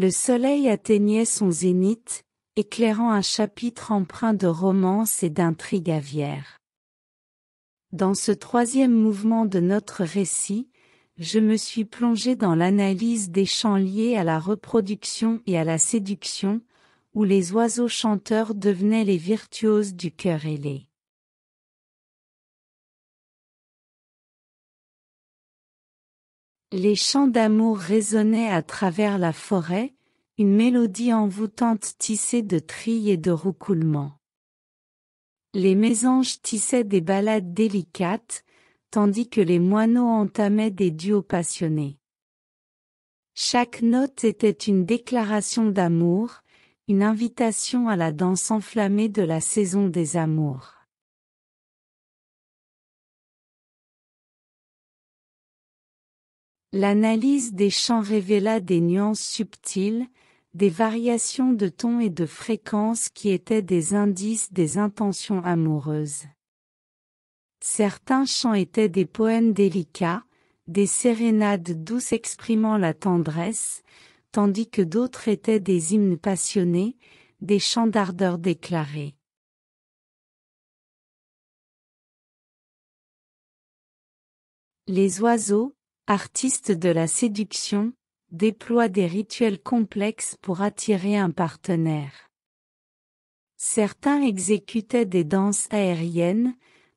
Le soleil atteignait son zénith, éclairant un chapitre empreint de romance et d'intrigue aviaire. Dans ce troisième mouvement de notre récit, je me suis plongé dans l'analyse des chants liés à la reproduction et à la séduction, où les oiseaux chanteurs devenaient les virtuoses du cœur ailé. Les chants d'amour résonnaient à travers la forêt, une mélodie envoûtante tissée de trilles et de roucoulements. Les mésanges tissaient des ballades délicates, tandis que les moineaux entamaient des duos passionnés. Chaque note était une déclaration d'amour, une invitation à la danse enflammée de la saison des amours. L'analyse des chants révéla des nuances subtiles, des variations de ton et de fréquence qui étaient des indices des intentions amoureuses. Certains chants étaient des poèmes délicats, des sérénades douces exprimant la tendresse, tandis que d'autres étaient des hymnes passionnés, des chants d'ardeur déclarés. Les oiseaux, artistes de la séduction, déploient des rituels complexes pour attirer un partenaire. Certains exécutaient des danses aériennes,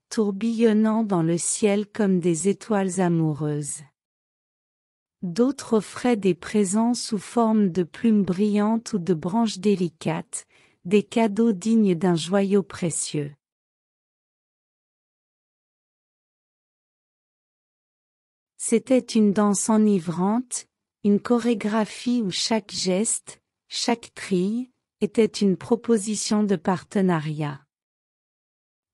tourbillonnant dans le ciel comme des étoiles amoureuses. D'autres offraient des présents sous forme de plumes brillantes ou de branches délicates, des cadeaux dignes d'un joyau précieux. C'était une danse enivrante, une chorégraphie où chaque geste, chaque trille, était une proposition de partenariat.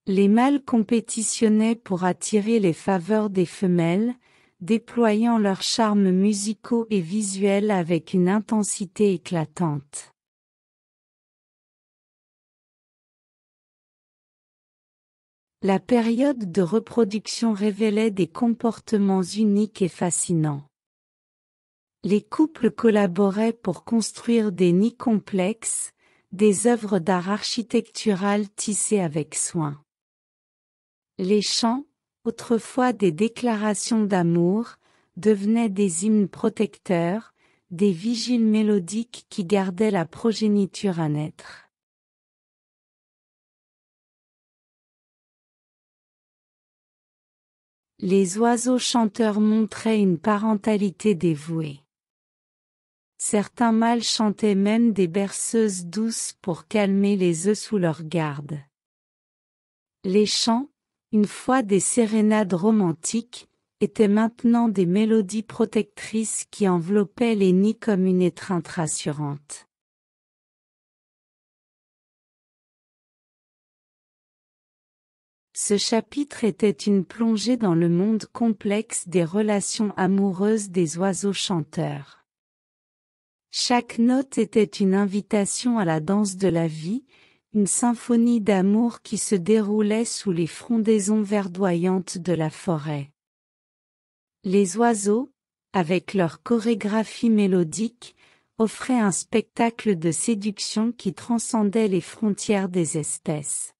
Les mâles compétitionnaient pour attirer les faveurs des femelles, déployant leurs charmes musicaux et visuels avec une intensité éclatante. La période de reproduction révélait des comportements uniques et fascinants. Les couples collaboraient pour construire des nids complexes, des œuvres d'art architectural tissées avec soin. Les chants, autrefois des déclarations d'amour, devenaient des hymnes protecteurs, des vigiles mélodiques qui gardaient la progéniture à naître. Les oiseaux chanteurs montraient une parentalité dévouée. Certains mâles chantaient même des berceuses douces pour calmer les œufs sous leur garde. Les chants, une fois des sérénades romantiques, étaient maintenant des mélodies protectrices qui enveloppaient les nids comme une étreinte rassurante. Ce chapitre était une plongée dans le monde complexe des relations amoureuses des oiseaux chanteurs. Chaque note était une invitation à la danse de la vie, une symphonie d'amour qui se déroulait sous les frondaisons verdoyantes de la forêt. Les oiseaux, avec leur chorégraphie mélodique, offraient un spectacle de séduction qui transcendait les frontières des espèces.